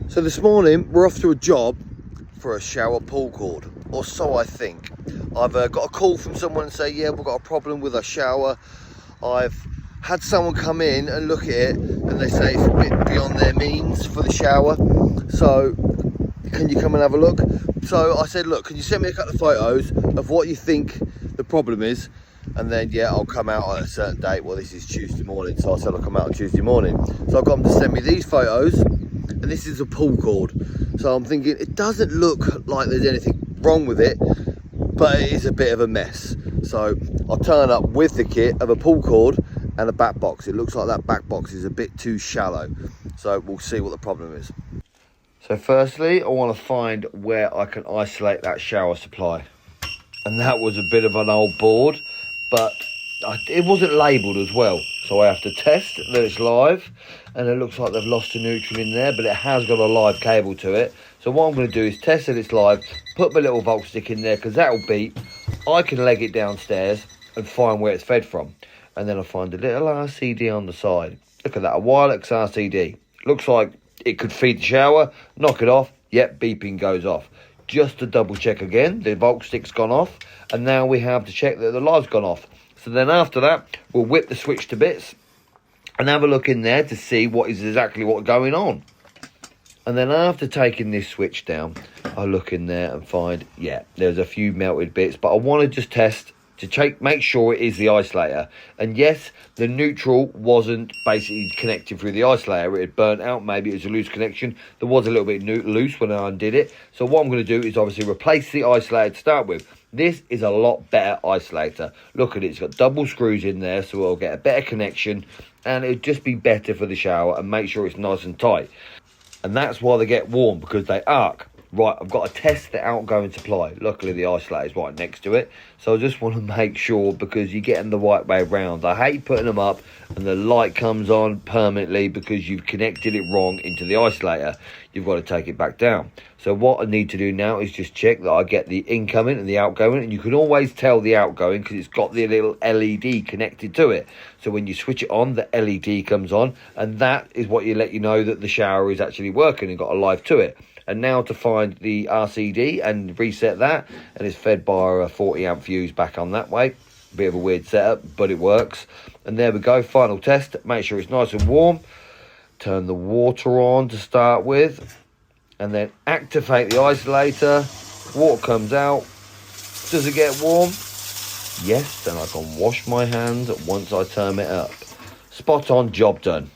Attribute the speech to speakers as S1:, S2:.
S1: So this morning we're off to a job for a shower pull cord, or so I think. I've got a call from someone and say, yeah, we've got a problem with a shower. I've had someone come in and look at it and they say it's a bit beyond their means for the shower. So can you come and have a look? So I said, look, can you send me a couple of photos of what you think the problem is? And then, yeah, I'll come out on a certain date. Well, this is Tuesday morning, so I said I'll come out on Tuesday morning. So I got them to send me these photos, and this is a pull cord. So I'm thinking, it doesn't look like there's anything wrong with it, but it is a bit of a mess. So I'll turn up with the kit of a pull cord and a back box. It looks like that back box is a bit too shallow. So we'll see what the problem is. So firstly, I want to find where I can isolate that shower supply. And that was a bit of an old board, but it wasn't labelled as well. So I have to test that it's live, and it looks like they've lost a neutral in there, but it has got a live cable to it. So what I'm going to do is test that it's live, put my little volt stick in there, because that'll beep. I can leg it downstairs and find where it's fed from. And then I'll find a little RCD on the side. Look at that, a wireless RCD. Looks like it could feed the shower, knock it off, yep, beeping goes off. Just to double check again, the volt stick's gone off, and now we have to check that the live's gone off. So then after that, we'll whip the switch to bits and have a look in there to see what is exactly what's going on. And then after taking this switch down, I look in there and find, yeah, there's a few melted bits, but I want to just test to make sure it is the isolator. And yes, the neutral wasn't basically connected through the isolator. It had burnt out. Maybe it was a loose connection. There was a little bit loose when I undid it. So what I'm going to do is obviously replace the isolator to start with. This is a lot better isolator. Look at it. It's got double screws in there, so we'll get a better connection. And it'll just be better for the shower and make sure it's nice and tight. And that's why they get warm, because they arc. Right, I've got to test the outgoing supply. Luckily, the isolator is right next to it. So I just want to make sure, because you're getting the right way around. I hate putting them up and the light comes on permanently because you've connected it wrong into the isolator. You've got to take it back down. So what I need to do now is just check that I get the incoming and the outgoing. And you can always tell the outgoing because it's got the little LED connected to it. So when you switch it on, the LED comes on. And that is what let you know that the shower is actually working and got a live to it. And now to find the RCD and reset that, and it's fed by a 40 amp fuse back on that way. Bit of a weird setup, but it works. And there we go, final test. Make sure it's nice and warm. Turn the water on to start with, and then activate the isolator. Water comes out. Does it get warm? Yes, then I can wash my hands once I turn it up. Spot on, job done.